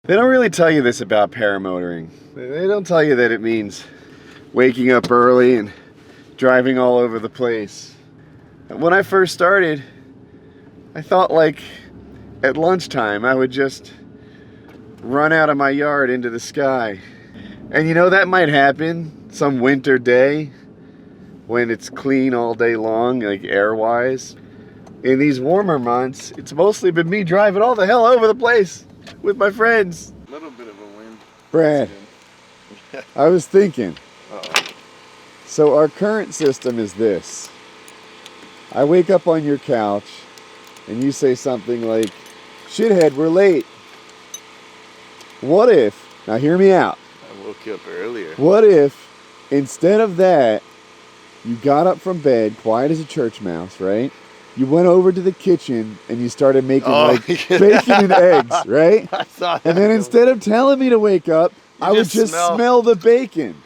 They don't really tell you this about paramotoring. They don't tell you that it means waking up early and driving all over the place. When I first started, I thought like at lunchtime I would just run out of my yard into the sky. And you know, that might happen some winter day when it's clean all day long, like air-wise. In these warmer months, it's mostly been me driving all the hell over the place with my friends. A little bit of a wind. Brad, I was thinking. Uh-oh. So our current system is this. I wake up on your couch and you say something like, "Shithead, we're late." What if, now hear me out. I woke you up earlier. What if, instead of that, you got up from bed, quiet as a church mouse, right? You went over to the kitchen and you started making bacon and eggs, right? I saw that. And then instead of telling me to wake up, I would just smell the bacon.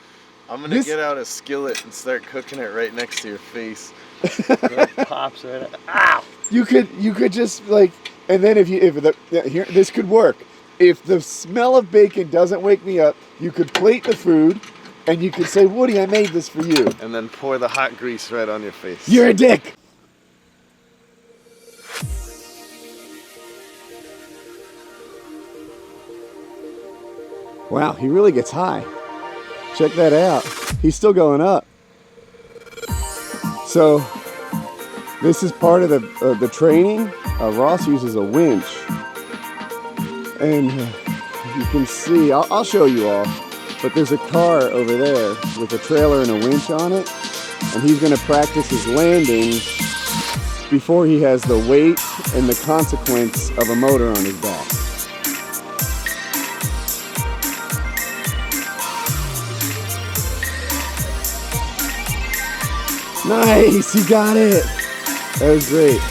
I'm gonna get out a skillet and start cooking it right next to your face. It pops right out. Ow! You could just like, and then here, this could work. If the smell of bacon doesn't wake me up, you could plate the food and you could say, "Woody, I made this for you." And then pour the hot grease right on your face. You're a dick. Wow, he really gets high. Check that out. He's still going up. So this is part of the training. Ross uses a winch. And you can see, I'll show you all, but there's a car over there with a trailer and a winch on it. And he's gonna practice his landing before he has the weight and the consequence of a motor on his back. Nice, he got it. That was great.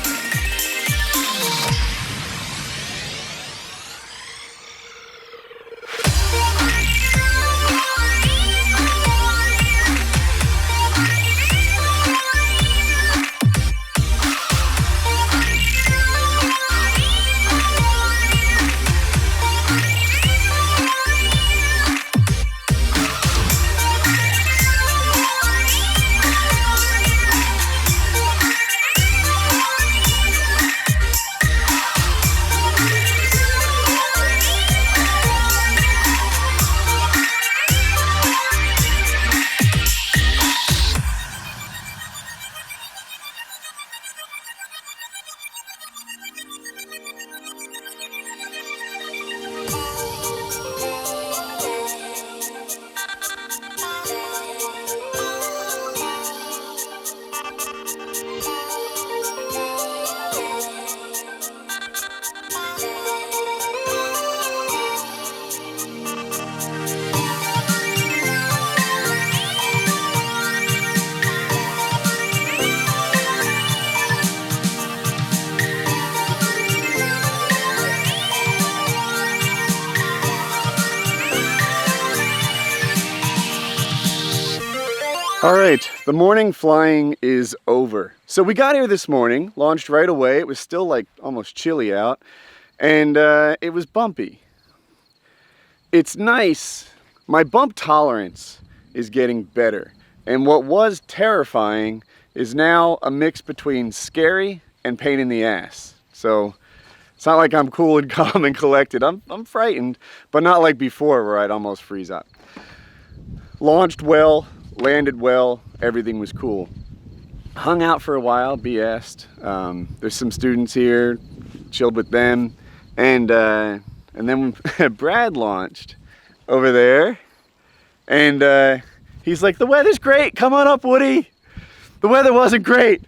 All right, the morning flying is over. So we got here this morning, launched right away. It was still like almost chilly out, and it was bumpy. It's nice. My bump tolerance is getting better, and what was terrifying is now a mix between scary and pain in the ass. So it's not like I'm cool and calm and collected. I'm frightened, but not like before where I'd almost freeze up. Launched well, landed well, everything was cool. Hung out for a while, BS'd. There's some students here, chilled with them, and then Brad launched over there, and he's like, "The weather's great, come on up, Woody." The weather wasn't great.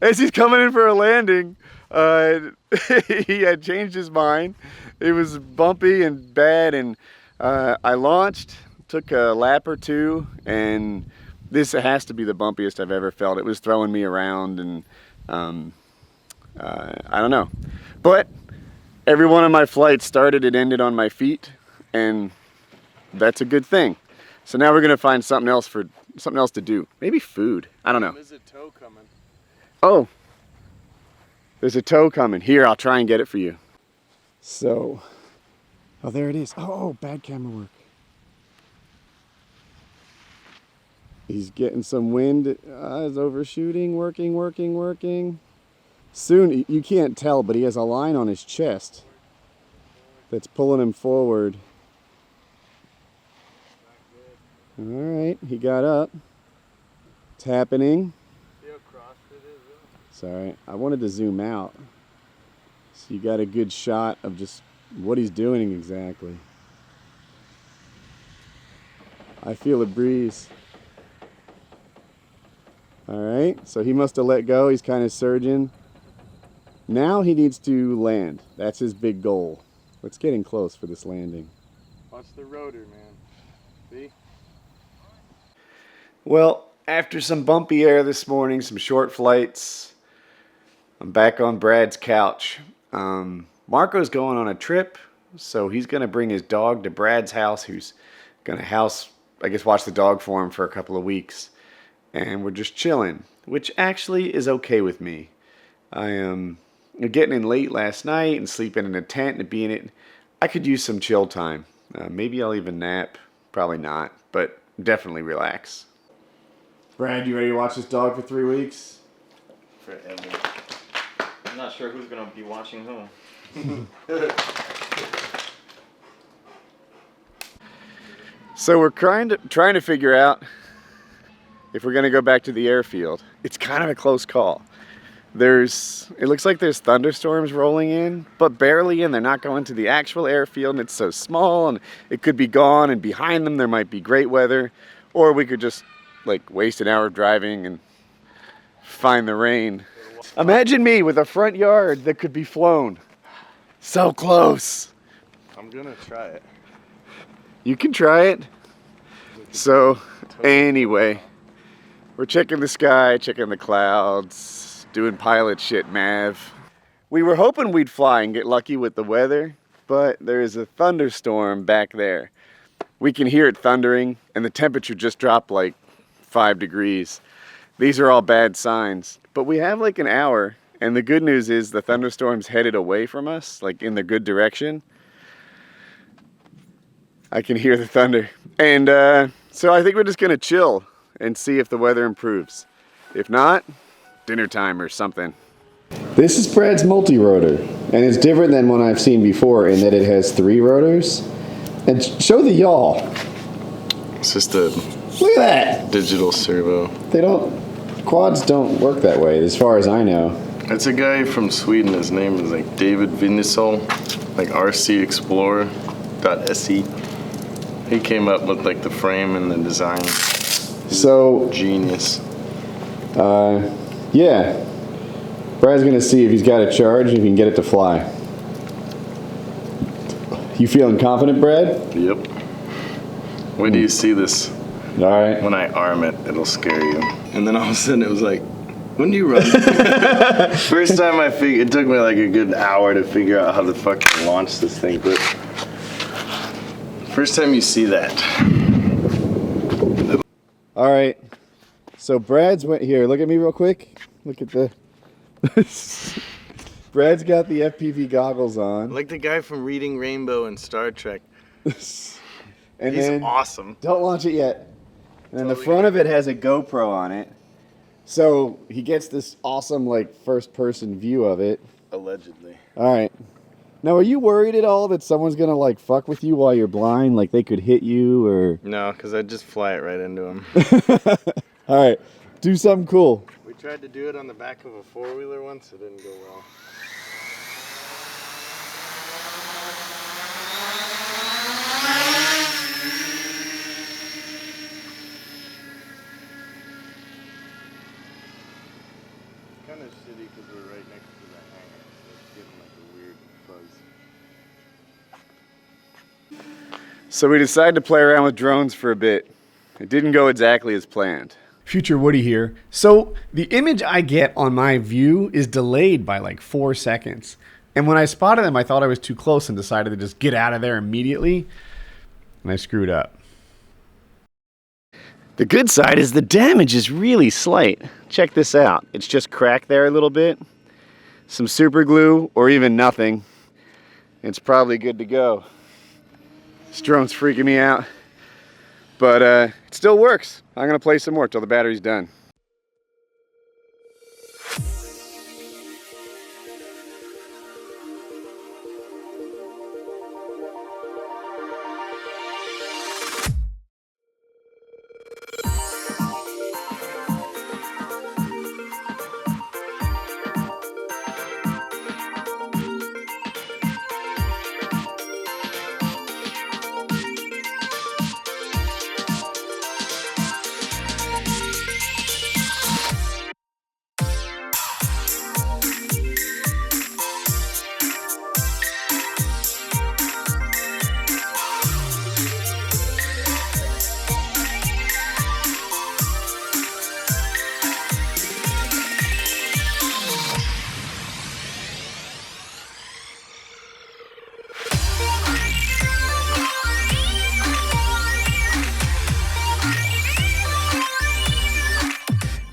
As he's coming in for a landing, he had changed his mind. It was bumpy and bad, and I launched, took a lap or two, and this has to be the bumpiest I've ever felt. It was throwing me around, and I don't know. But every one of my flights started and ended on my feet, and that's a good thing. So now we're gonna find something else to do. Maybe food. I don't know. There's a tow coming. Oh, there's a tow coming. Here, I'll try and get it for you. So, Oh, there it is. Oh, bad camera work. He's getting some wind. He's overshooting, working. Soon, you can't tell, but he has a line on his chest that's pulling him forward. All right, he got up. It's happening. See how crossed it is, though? Sorry, I wanted to zoom out. So you got a good shot of just what he's doing exactly. I feel a breeze. All right, so he must have let go. He's kind of surging. Now he needs to land. That's his big goal. It's getting close for this landing. Watch the rotor, man. See? Well, after some bumpy air this morning, some short flights, I'm back on Brad's couch. Marco's going on a trip, so he's going to bring his dog to Brad's house, who's going to watch the dog for him for a couple of weeks. And we're just chilling, which actually is okay with me. I am getting in late last night and sleeping in a tent and being it. I could use some chill time. Maybe I'll even nap. Probably not, but definitely relax. Brad, you ready to watch this dog for 3 weeks? Forever. I'm not sure who's gonna be watching who. So we're trying to figure out if we're gonna go back to the airfield. It's kind of a close call. It looks like there's thunderstorms rolling in, but barely in. They're not going to the actual airfield, and it's so small, and it could be gone, and behind them there might be great weather, or we could just waste an hour driving and find the rain. Imagine me with a front yard that could be flown. So close. I'm gonna try it. You can try it. So, anyway, we're checking the sky, checking the clouds, doing pilot shit, Mav. We were hoping we'd fly and get lucky with the weather, but there is a thunderstorm back there. We can hear it thundering, and the temperature just dropped 5 degrees. These are all bad signs, but we have an hour, and the good news is the thunderstorm's headed away from us, in the good direction. I can hear the thunder. And so I think we're just gonna chill and see if the weather improves. If not, dinner time or something. This is Brad's multi-rotor, and it's different than one I've seen before in that it has 3 rotors. And show the yaw. It's just a Look at that. digital servo. Quads don't work that way, as far as I know. It's a guy from Sweden. His name is David Vinnesol, rcexplorer.se. He came up with the frame and the design. So, Genius. yeah. Brad's gonna see if he's got a charge and if he can get it to fly. You feeling confident, Brad? Yep. Wait till you see this. All right. When I arm it, it'll scare you. And then all of a sudden it was when do you run? First time it took me a good hour to figure out how to fucking launch this thing, but first time you see that. All right. So Brad's went here. Look at me real quick. Look at the. Brad's got the FPV goggles on. Like the guy from Reading Rainbow and Star Trek. And He's then, awesome. Don't launch it yet. And then the front of it has a GoPro on it. So he gets this awesome first person view of it. Allegedly. All right. Now, are you worried at all that someone's gonna fuck with you while you're blind? They could hit you or? No, because I'd just fly it right into him. All right. Do something cool. We tried to do it on the back of a 4-wheeler once. It didn't go well. Kind of shitty because we're right next to the hangar, so it's getting a weird buzz. So we decided to play around with drones for a bit. It didn't go exactly as planned. Future Woody here. So the image I get on my view is delayed by 4 seconds. And when I spotted them, I thought I was too close and decided to just get out of there immediately. And I screwed up. The good side is the damage is really slight. Check this out. It's just cracked there a little bit. Some super glue or even nothing. It's probably good to go. This drone's freaking me out. But it still works. I'm gonna play some more till the battery's done.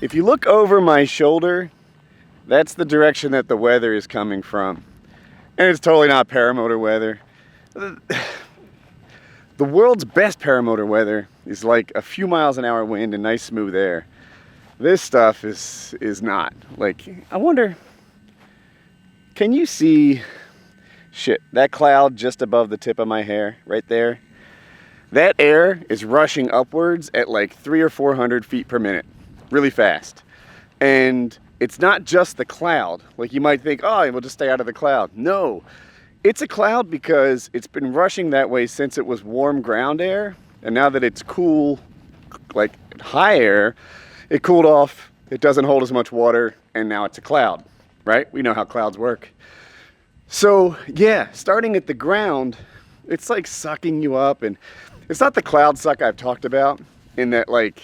If you look over my shoulder, that's the direction that the weather is coming from. And it's totally not paramotor weather. The world's best paramotor weather is like a few miles an hour wind and nice smooth air. This stuff is not. Like, I wonder, can you see, shit, that cloud just above the tip of my hair, right there? That air is rushing upwards at like 300 or 400 feet per minute. Really fast. And it's not just the cloud. Like you might think, oh, we'll just stay out of the cloud. No, it's a cloud because it's been rushing that way since it was warm ground air. And now that it's cool, like high air, it cooled off, it doesn't hold as much water, and now it's a cloud, right? We know how clouds work. So yeah, starting at the ground, it's like sucking you up. And it's not the cloud suck I've talked about in that like,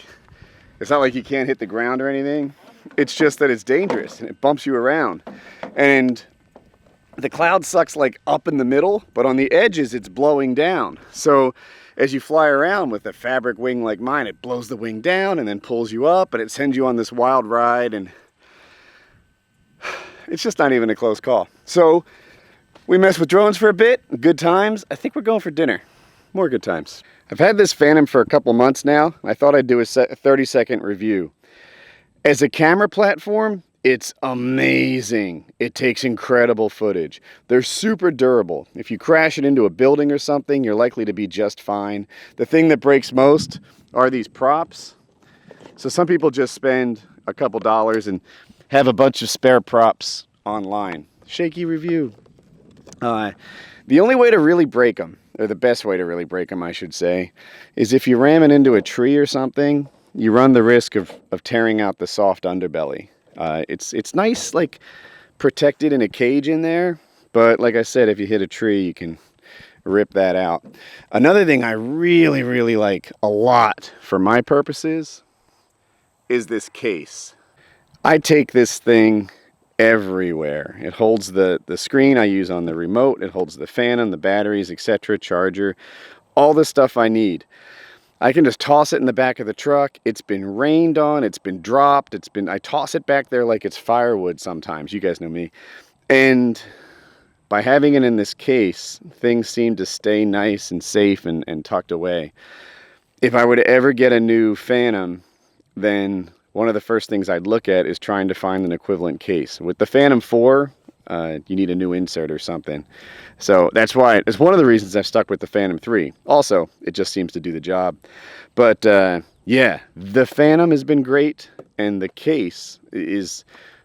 it's not like you can't hit the ground or anything. It's just that it's dangerous and it bumps you around. And the cloud sucks like up in the middle, but on the edges it's blowing down. So as you fly around with a fabric wing like mine, it blows the wing down and then pulls you up and it sends you on this wild ride, and it's just not even a close call. So we messed with drones for a bit, good times. I think we're going for dinner. More good times. I've had this Phantom for a couple months now. I thought I'd do a 30-second review. As a camera platform, it's amazing. It takes incredible footage. They're super durable. If you crash it into a building or something, you're likely to be just fine. The thing that breaks most are these props. So some people just spend a couple dollars and have a bunch of spare props online. Shaky review. The only way to really break them, or the best way to really break them, I should say, is if you ram it into a tree or something, you run the risk of tearing out the soft underbelly. It's nice, like, protected in a cage in there, but like I said, if you hit a tree, you can rip that out. Another thing I really, really like a lot for my purposes is this case. I take this thing everywhere. It holds the screen I use on the remote, it holds the Phantom, the batteries, etc., charger, all the stuff I need. I can just toss it in the back of the truck. It's been rained on, it's been dropped, I toss it back there like it's firewood sometimes. You guys know me. And by having it in this case, things seem to stay nice and safe and tucked away. If I were to ever get a new Phantom, then one of the first things I'd look at is trying to find an equivalent case. With the Phantom 4, you need a new insert or something. So that's why, it's one of the reasons I've stuck with the Phantom 3. Also, it just seems to do the job. But yeah, the Phantom has been great, and the case is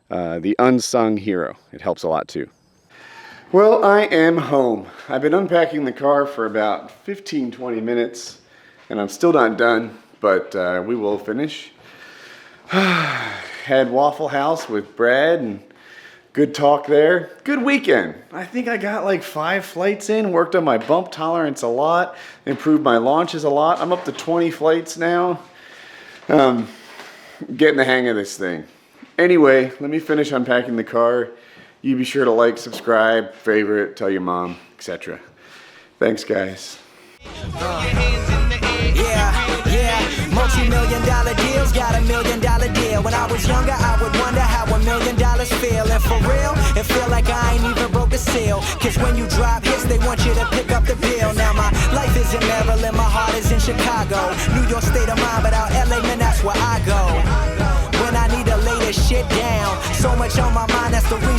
the unsung hero. It helps a lot too. Well, I am home. I've been unpacking the car for about 15-20 minutes, and I'm still not done, but we will finish. Had Waffle House with Brad and good talk there. Good weekend. I think I got like 5 flights in, worked on my bump tolerance a lot, improved my launches a lot. I'm up to 20 flights now. Getting the hang of this thing. Anyway, let me finish unpacking the car. You be sure to like, subscribe, favorite, tell your mom, etc. Thanks, guys. Multi-million-dollar deals, got $1 million deal. When I was younger, I would wonder how $1 million feel. And for real, it feel like I ain't even broke a seal. Cause when you drop hits, they want you to pick up the bill. Now my life isn't Chicago. New York state of mind, but out LA, man, that's where I go. When I need to lay this shit down, so much on my mind, that's the reason